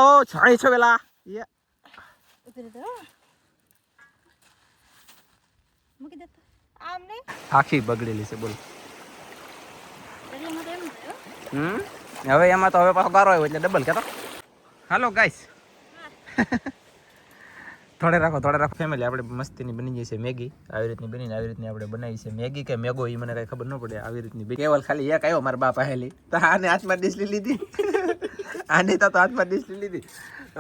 ઓ છાઈ છે વેલા એ ઉતરી દો મૂકી દે તો આમ ને આખી બગડેલી છે બોલ. દરિયામાં તો એમ થયો હવે એમાં તો હવે પાછો ગારો આવ્યો એટલે ડબલ કેતો. હાલો ગાઈસ થોડે રાખો ફેમિલી. આપણે મસ્તીની બની જશે મેગી. આવી રીતની બનીને આવી રીતની આપણે બનાવી છે મેગી કે મેગો એ મને કઈ ખબર ન પડે. આવી રીતની કેવલ ખાલી એક આવ્યો મારા બાપ આહેલી તો આને હાથમાં ડીશ લીધી. આને તો હાથમાં ડીશ લીધી.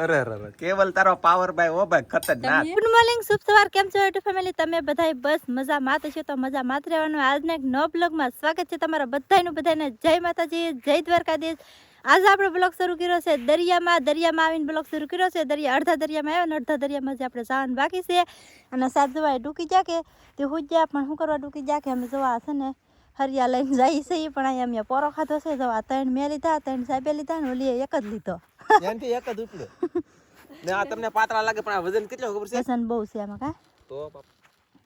અરે કેવલ તારો પાવર ભાઈ ઓ ભાઈ ખતરનાક. ગુડ મોર્નિંગ શુભ સવાર. કેમ છો યુટ્યુબ ફેમિલી? તમે બધાય બસ મજા માત છે તો મજા માત રહેવાનું. આજના એક નવા બ્લોગમાં સ્વાગત છે તમારા બધાને. જય માતાજી, જય દ્વારકાધીશ. આજે આપણે બ્લોગ શરૂ કર્યો છે દરિયામાં આવીને બ્લોગ શરૂ કર્યો છે. અડધા દરિયામાં આવ્યો ને અડધા દરિયામાં જે આપણે જવાનું બાકી છે. અને સાત જવાય ડૂકી જા કે તે હું ગયા પણ શું કરવા ડૂકી જા કે અમે જોવા છે ને હરિયા લઈને જઈએ છીએ. પણ અહીંયા અમે પોરો ખાધો છે. જવા 3 મેં લીધા, 3 સાહેબે લીધા ને ઓલી એક જ લીધો. એનથી એક જ ઉપડ્યો ને આ તમને પાતળા લાગે પણ આ વજન કેટલો ખબર છે? વજન બહુ છે આમાં કા તો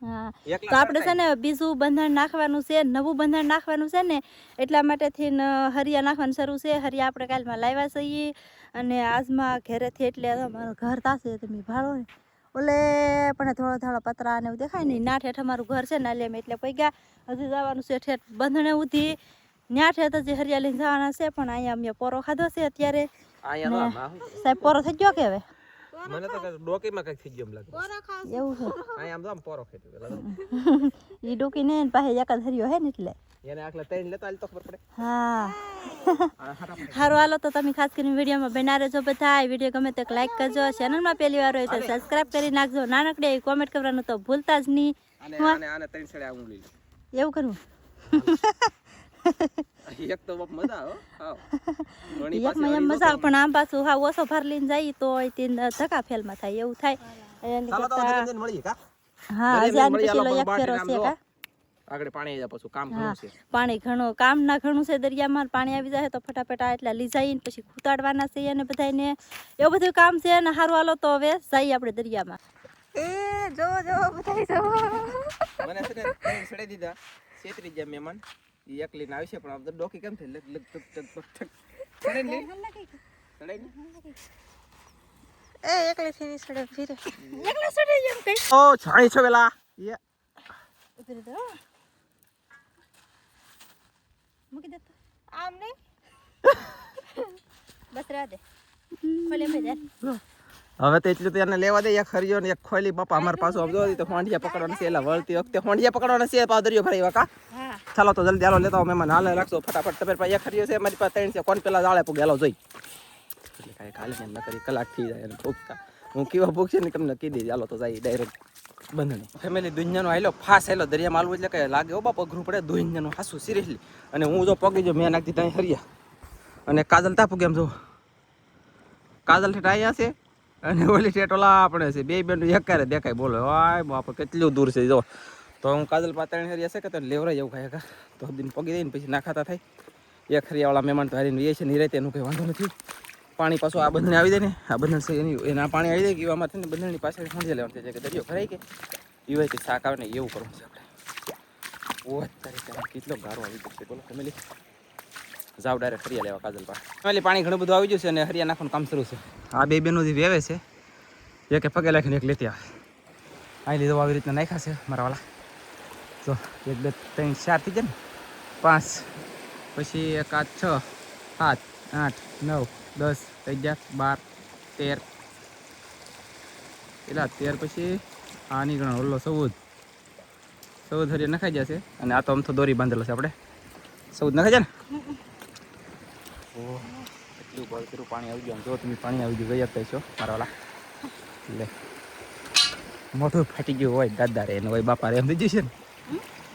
હા. તો આપણે છે ને બીજું બંધણ નાખવાનું છે, નવું બંધણ નાખવાનું છે ને એટલા માટેથી હરિયા નાખવાનું શરૂ છે. હરિયા આપણે કાલમાં લાવ્યા છીએ અને આજમાં ઘરેથી એટલે અમારું ઘર તાશે તમે ભાડો ને ઓલે પણ થોડો પતરા ને એવું દેખાય ને ના ઠેઠ અમારું ઘર છે ને એટલે પૈગા હજી જવાનું છે ઠેઠ બંધણે ઉધી ન્યા ઠેઠ હજી હરિયા લઈને જવાના છે. પણ અહીંયા અમે પોરો ખાધો છે અત્યારે. સાહેબ પોરો થઈ ગયો કે હવે? મને તો ડોકીમાં કઈક થઈ ગયો એમ લાગે. એવું છે અહીંયા આમ તો આમ પોરો ખેતી ઈ ડોકી ને પાસે એક જ હરિયો હે ને એટલે એને આખલા તૈન લેતા આલ તો ખબર પડે. હા હારું હાલો તો તમે ખાસ કરીને વિડીયોમાં બના રહેજો બધા. વિડીયો ગમે તો લાઈક કરજો, ચેનલમાં પહેલી વાર હોય તો સબસ્ક્રાઇબ કરી નાખજો. નાનકડી એવી કોમેન્ટ કરવાનું તો ભૂલતા જ નહીં. આને ત્રણ છડે આવું લઈ લે એવું કરવું એક તો મજા આવે. હા એકમાં એમ મજા આવે પણ આમ પાછું હા ઓછો ભાર લઈને જાય તો તે ધક્કા ફેલમાં થાય એવું થાય. હા એક ફેરો છે કા આગળ પાણી આવી જાય પછી કામ ઘણું છે. પાણી ઘણું છે દરિયામાં. પાણી આવી જાય તો ફટાફટ એટલા લઈ જાય પછી ખૂતાડવાના છે અને બધાને એવું બધું કામ છે. અને સારું હાલો તો હવે જઈએ આપણે દરિયામાં. એ જો બધા જો મને છે ને ત્રણ છડે દીધા છેતરી ગયા મહેમાન. ઈ એકલી ના આવશે પણ આ ડોકી કેમ થઈ છડે ને એ એકલી થી છડે ફીરે એકલા છડે એમ કઈ ઓ છાઈ છે વેલા એ ઉતરી દો મૂકી દે તો આમ ને બસ રહે દે ખોલે મે દે. હવે તો એટલું તો એને લેવા દે. એક હરિયો ને એક ખોલી બાપા અમાર પાછો આમ જો તો હોંડિયા પકડવાના છે. એલા વળતી વખતે હોંડિયા પકડવાના છે. પાવ દરિયો ભરાઈ વાકા. હા ચાલો તો જલ્દી હાલો લેતા આવો મહેમાન. હાલે રાખજો ફટાફટ. તમારી પાસે એક હરિયો છે, મારી પાસે 3 છે. કોણ પેલા જાળે પૂગે હાલો જોઈ એટલે કાઈ ખાલી ને કરી કલાક થઈ જાય અને ભૂખતા હું કેવા ભૂખ છે ને તમને કહી દઈ. હાલો તો જાય ડાયરેક્ટ બંધણી. ફેમિલી દુનિયાનો હાલો ફાસ હાલો દરિયામાં હાલવું એટલે કે લાગે ઓ બાપ અઘરું પડે. દુનિયાનું હાસું સિરિયસલી. અને હું જો પગી જો મેં નાખી ત્યાં હરિયા અને કાજલ તા પૂગે એમ જો કાજલ ઠેઠ અહીંયા છે અને ઓલી ઠેઠ ઓલા આપણે છે. બે બેન એકારે દેખાય બોલો વાય બાપ કેટલું દૂર છે જો. તો હું કાજલ પાતળી હરિયા છે કે તો લેવરાય એવું ખાય તો દિન પગી દઈને પછી નાખાતા થાય. એક હરિયાવાળા મહેમાન તો હારીને એ છે ને રહેતે એનું કંઈ વાંધો નથી. પાણી પાછું આ બંધને આવી જાય ને આ બંધન છે એના પાણી આવી જાય કે એવામાં થઈને બંધનની પાસે સમજી લેવાનું છે કે દરિયો ભરાય કે એ કે શાક આવે ને એવું કરવું છે આપણે. ઓ તારીખ કેટલો ગારો આવી ગયો છે બોલો ફેમિલી. જાવ ડાયરેક્ટ હરિયા લેવા કાજલ પાસે. ફેમિલી પાણી ઘણું બધું આવી ગયું છે અને હરિયા નાખવાનું કામ શરૂ છે. આ બે બેનો જે વેવે છે એક પગે લાખીને એક લેતી આવે. અહીં લીધો આવી રીતના નાખ્યા છે મારા વાળા. તો 1 2 3 4 થઈ જાય ને 5 પછી 1 8 6 7 8 9 10 11 12 13 એટલા 13 પછી આની ગણ ઓલો 14 હરિયા નખાઈ જશે. અને આ તો આમ તો દોરી બાંધેલો છે આપણે 14 નખાઈ જાય ને. ઓહ એટલું બળ કર્યું પાણી આવી ગયું. જો તમે પાણી આવી ગયું ગયા છો મારા વાળા. એટલે મોઢું ફાટી ગયું હોય દાદા રે હોય બાપા રે એમ થઈ જશે ને.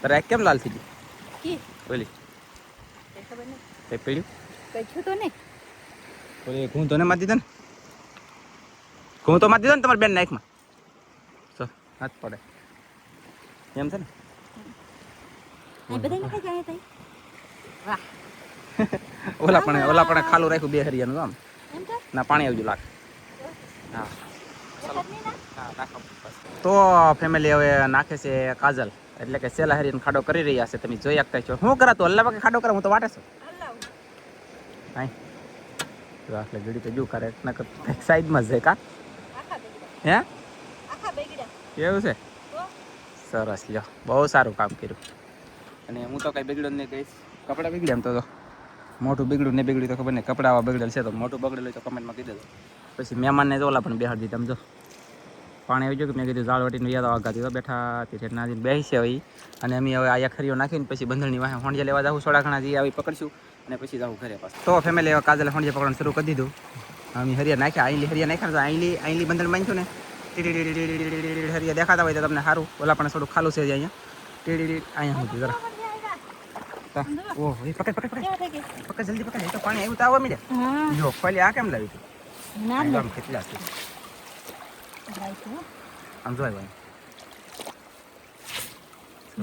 તારે કેમ લાલ થઈ ગઈ બોલી કઈ પીડ્યું કઈ છું તો નહીં બોલી ઘૂં તો ને મારી દીધા ને ઘૂં તો મારી દીધા ને તમારી બેન નાઈકમાં તો હાથ પડે એમ છે ને. બધા નખાઈ જાય તઈ વાહ ઓલા પણ ખાલું રાખ્યું બે હરિયાનું આમ ના પાણી આવજો લાગ. હા તો ફેમિલી હવે નાખે છે કાજલ એટલે કે સેલા હરિયાનો ખાડો કરી રહ્યા છે. તમે જોઈ શકતા છો. શું કરાતું અલ્લાહ બાકી ખાડો કરે હું તો વાટે છું. તો આખલે ઘડી તો જો કરે નકર સાઈડમાં જ જાય કા હે કેવું છે સરસ લ્યો બહુ સારું કામ કર્યું અને હું તો કઈ બગડ્યો નહીં કહીશ કપડાં બગડ્યા એમ તો મોટું બગડ્યું નહીં બગડ્યું તો ખબર નહીં કપડાં બગડેલ છે તો મોટું બગડેલું તો કમેન્ટમાં કહી દેજો પછી મહેમાનને તો ઓલા પણ બેહાડી દીધા સમજો પાણી આવી ગયું કે મેં કીધું ઝાડવાટીને યાદ વાગાતી તો બેઠા તેથી નાદીને બેસી આવી અને અમે હવે આ ખરીઓ નાખીને પછી બંધણની વાહે હોંડિયા લેવા જાઉં સોડા ઘણા જઈએ આવી પકડશું અને પછી જાઉં ઘરે પાછું તો ફેમિલી હવે કાજલે હોંડિયા પકડવાનું શરૂ કરી દીધું અમે હરિયા નાખ્યા આઈલી હરિયા નાખ્યા તો આઈલી બંધણ બાંધ્યું ને હરિયા દેખાતા હોય તો તમને સારું ઓલા પણ થોડું ખાલું છે અહીંયા અહીંયા સુધી જરા ઓહ પકડ પકડ પકડ પકડ જલ્દી પકડ એ તો પાણી આવ્યું તો આવવા મીડ્યા જો ખાલી આ કેમ લાવી તું આમ કેટલા છે આમ જોઈ ભાઈ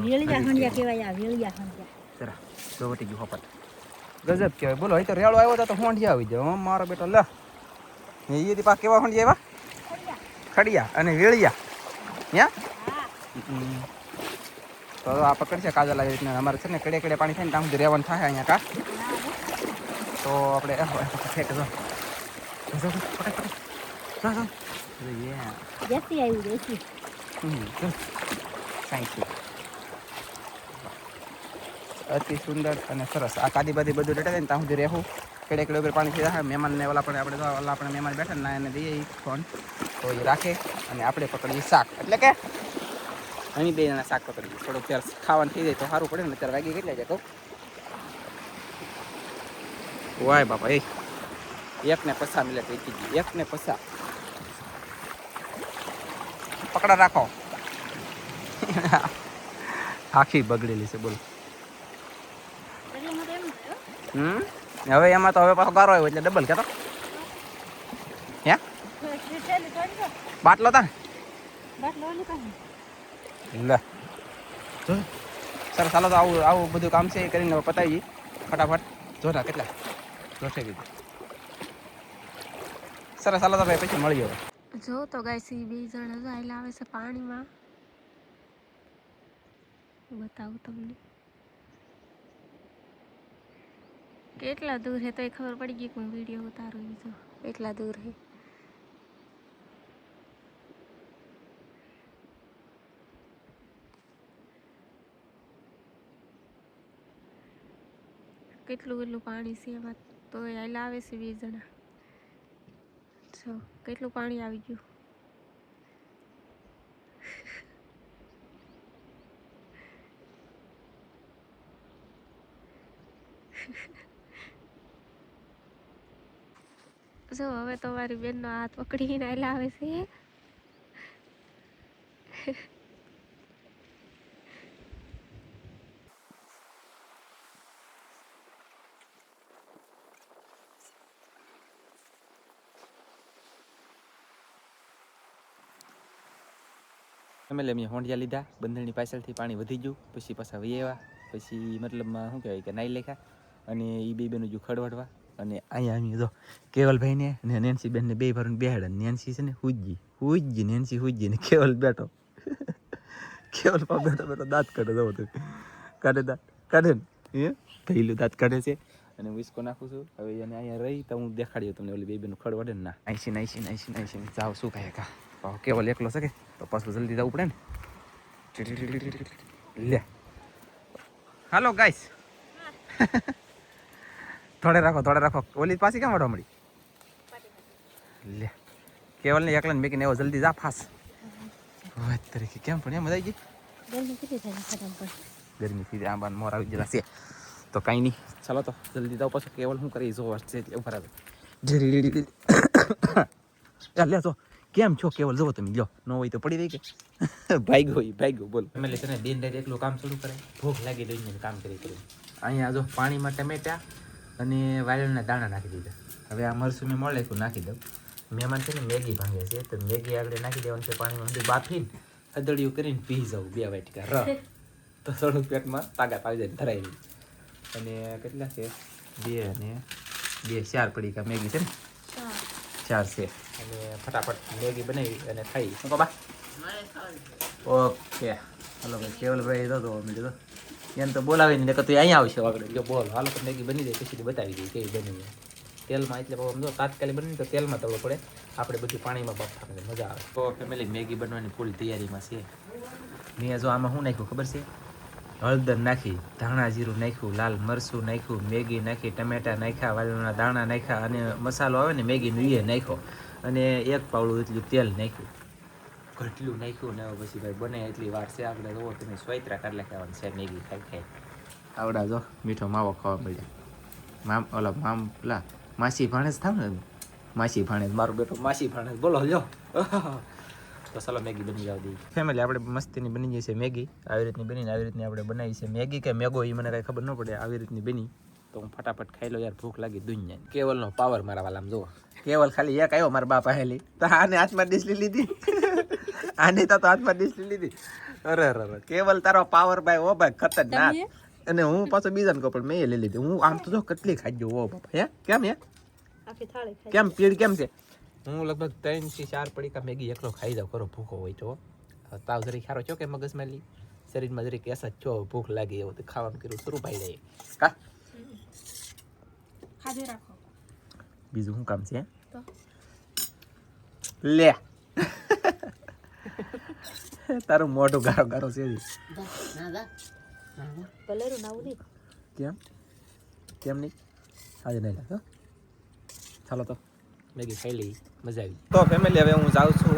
વેળિયા હંડિયા કહેવાય આ વેળિયા હંડિયા જરા જો વટી ગયું હોપટ ગજબ કહેવાય બોલો અહીં તો રેળો આવ્યો તો હોંડિયા આવી જાય મારો બેટો લે એ પા કેવા હોંડિયા એવા ખડિયા અને વેળિયા યા તો આ પકડશે કાજલ આવી રીતના અમારે છે ને કડે કડે પાણી થાય ને ત્યાં સુધી રહેવાનું થાય અહીંયા કા તો આપણે ફેંક જો દેશી આવ્યું દેશી અતિ સુંદર અને સરસ આ કાદી બાદી બધું ડટે ને ત્યાં સુધી રહેવું કડે કડે ઉપર પાણી થઈ જાય મહેમાનને ઓલા પણ આપણે મહેમાન બેઠા ને એને દઈએ ફોન તો એ રાખે અને આપણે પકડીએ શાક એટલે કે અહીં બે જણા શાક પકડીએ થોડુંક ત્યારે ખાવાનું થઈ જાય તો સારું પડે ને અત્યારે વાગી કેટલા જાય કહું વાય બાપા એક ને પસા મિનિટ વેચી ગઈ એક ને પસા પકડા રાખો આખી બગડેલી છે બોલો હવે એમાં તો હવે પાછો ગારો આવ્યો એટલે ડબલ કેતો હે બાટલો તા લે સર ચાલો તો આવું બધું કામ છે એ કરીને પતાવી ફટાફટ જોતા કેટલા જોશે કીધું સરસ ચાલો તો ભાઈ પછી મળી ગયો જો તો ગાઈસ ઈ બે જણા જાયલા આવે છે પાણીમાં બતાવું તમને કેટલા દૂર હે તો એ ખબર પડી ગઈ કે હું વિડીયો ઉતારું ઈ જો એટલા દૂર હે કેટલું પાણી છે એમાં તો એ આયલા આવે છે બે જણા જો કેટલું પાણી આવી ગયું જો હવે તો મારી બેનનો હાથ પકડીને આયલા આવે છે અમે મેં હોંડિયા લીધા બંધણની પાછળથી પાણી વધી ગયું પછી પાછા વહી આવ્યા પછી મતલબમાં શું કહેવાય કે નાઈ લેખા અને એ બે બેનું જો ખડવાડવા અને અહીંયા અમે જો કેવલભાઈને અને નેન્સી બેનને બે ભરીને બેહાડે નેન્સી છે ને હુજી નેન્સી હુજી ને કેવલ બેઠો કેવલ પા બેઠો દાંત કાઢે જવો તો કાઢે ને એ પહેલું દાંત કાઢે છે અને હું ઈસકો નાખું છું હવે એને અહીંયા રહી તો હું દેખાડ્યો તમને ઓલી બે બેનું ખડવાડે ને ના આઈસી જાઓ શું કહે કા કેવલ એકલો શકે તો પાછું જલ્દી જવું પડે ને લે હાલો ગાઈસ થોડે રાખો ઓલી પાછી કેમ વાળવા મળી લે કેવલ ને એકલા ને મેકીને એવો જલ્દી જા ફાસ વાત તરીકે કેમ પણ એમ મજા આવી ગઈ ગરમી થી આંબા મોર આવી ગયેલા છે તો કાંઈ નહીં ચાલો તો જલ્દી જાઓ પાછું કેવલ શું કરી જોવા છે એટલે ઉભા રહે લે તો કેમ છો કેવલ જોવો તમે લો ન હોય તો પડી રહી કે ભાગ્યો બોલો ફેમિલી છે ને દિન રાત એકલું કામ શરૂ કરે ભૂખ લાગી દઈને કામ કરી અહીંયા જો પાણીમાં ટમેટા અને વાયલના દાણા નાખી દીધા હવે આ મરસું મેં મળે નાખી દઉં મહેમાન છે ને મેગી ભાંગે છે તો મેગી આગળ નાખી દેવાનું છે પાણીમાં બધું બાફીને હદડિયું કરીને પી જાઉં 2 વાટકા રહ તો થોડુંક પેટમાં તાકાત આવી જાય ધરાઈ અને કેટલા છે 2 અને 4 પડીકા મેગી છે ને 4 છે અને ફટાફટ મેગી બનાવી અને ખાઈ શું કહો બા ઓકે હાલો ભાઈ કેવલભાઈ તો મેં એમ તો બોલાવીને તું અહીંયા આવશે આગળ જો બોલ હાલો તો મેગી બની જાય પછી બતાવી દઈએ કેવી બની જાય તેલમાં એટલે આમ જો તાત્કાલિક બને તો તેલમાં તળવું પડે, આપણે બધું પાણીમાં બાફવાનું મજા આવે. તો ફેમિલી મેગી બનવાની ફૂલ તૈયારીમાં છે. મેં જો આમાં શું નાખ્યું ખબર છે? હળદર નાખી, ધાણા જીરું નાખ્યું, લાલ મરચું નાખ્યું, મેગી નાખી, ટમેટા નાખ્યા, વાલના દાણા નાખ્યા અને મસાલો આવે ને મેગીનો એ નાખ્યો અને 1 પાવડું એટલું તેલ નાખ્યું, ઘટલું નાખ્યું ને પછી ભાઈ બને એટલી વાર છે. આપણે જોવો તમે સ્વાઈત્રા કાઢ ખાવાનું છે મેગી ખાઈ આવડા જો મીઠો માવો ખાવા મળ્યા. ઓલા માસી ભાણેજ થાવ ને, માસી ભાણેજ, મારો બેટો માસી ભાણેજ બોલો લ્યો. તો ચાલો મેગી બની જાવ દઈએ. ફેમિલી આપણે મસ્તીની બની જાય છે મેગી, આવી રીતની બનીને આવી રીતની આપણે બનાવી છે મેગી કે મેગો એ મને કાંઈ ખબર ન પડે, આવી રીતની બની તો હું ફટાફટ ખાઈ લો યાર, ભૂખ લાગી દુનિયા. કેવલનો પાવર મારા વાલામાં જુઓ, કેવલ ખાલી એક આવ્યો મારા બાપા હેલી તો આને હાથમાં ડીશ લીધી, આને તો હાથમાં ડીશ લીધી. અરે કેવલ તારો પાવર ભાઈ ઓ ભાઈ ખતરનાક. અને હું પાછો બીજાને કહું પણ મેં લઈ લીધી. હું આમ તો જો કેટલી ખાઈ ગયો ઓ બાપા. હે કેમ કેમ પીડ કેમ છે? હું લગભગ 3 થી 4 પડીકા મેગી એકલો ખાઈ જાઉં ખરો, ભૂખો હોય તો. તાવ જરી ખારો છો કે મગજમાં લી શરીરમાં જરી કેસા છો, ભૂખ લાગી એવું તો ખાવાનું કર્યું શરૂ ભાઈ જાય કા ખાધે રાખો. બીજું શું કામ છે લે? તારું મોઢું ગારો ગારો છે. કેમ કેમ નહીં? આજે નહીં લાગતો. ચાલો તો મેગી ખાઈ લઈ, મજા આવી. તો ફેમિલી હવે હું જાઉં છું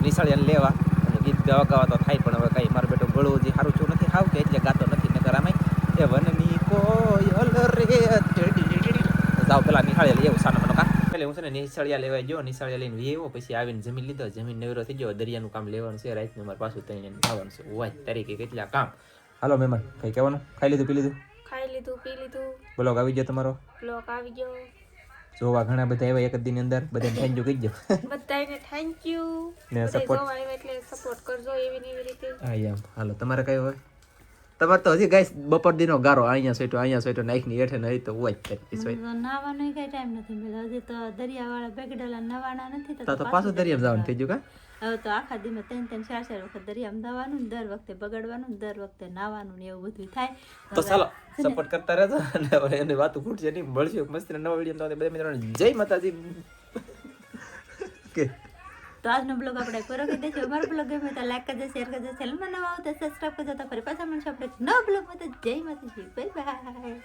નિશાળિયાને લેવા અને ગીત ગાવા તો થાય પણ હવે કાંઈ મારું બેટો ગળું જે સારું છું નથી ખાવ કે એટલે ગાતો નથી. નકર આમાં એ વનની કોયલ રે જાઓ પેલા નિશાળિયા લઈ આવું સાના મનો કા. એટલે હું છે ને નિશાળિયા લેવા ગયો, નિશાળિયા લઈને આવ્યો, પછી આવીને જમીન લીધો, જમીન નવરો થઈ ગયો. દરિયાનું કામ લેવાનું છે, રાતનું મારે પાછું તઈને ખાવાનું છે. હોય તારીખે કેટલા કામ. હાલો મહેમાન કઈ કહેવાનું? ખાઈ લીધું પી લીધું? ખાઈ લીધું પી લીધું. બ્લોગ આવી ગયો તમારો? બ્લોગ આવી ગયો. જોવા ઘણા બધા એવા એક જ દિન અંદર બધાને થેન્ક યુ કહી દો. બધાને થેન્ક યુ ને સપોર્ટ જોવા આવ્યા એટલે સપોર્ટ કરજો એવી ને એવી રીતે. હા એમ. હાલો તમારે કઈ હોય? તમારે તો હજી ગાઈસ બપોર દીનો ગારો અહીંયા સોઈટો નાખની હેઠે નહીં તો હોય જ નાવાનો કઈ ટાઈમ નથી મળ્યો હજી તો. દરિયાવાળા બેગડેલા નવાના નથી તો પાછું દરિયામાં જવાનું થઈ ગયું કા? હવે તો આખા દીમાં 3-3 4-4 વખત દરિયામાં જવાનું, દર વખતે બગડવાનું, દર વખતે નાવાનું ને એવું બધું થાય. તો ચાલો સપોર્ટ કરતા રહેજો અને હવે એની વાતો ખૂટશે નહીં. મળશે મસ્તીના નવા વિડીયો. તો બધા મિત્રોને જય માતાજી. કે તો આજનો બ્લોગ આપણે પૂરો કરી દઈશું. અમારો બ્લોગ ગમે તો લાઈક કરજો, શેર કરજો, ચેનલમાં નવા આવો તો સબસ્ક્રાઈબ કરજો. તો ફરી પાછા મળશું આપણે નવા બ્લોગમાં. તો જય માતાજી, બાય બાય.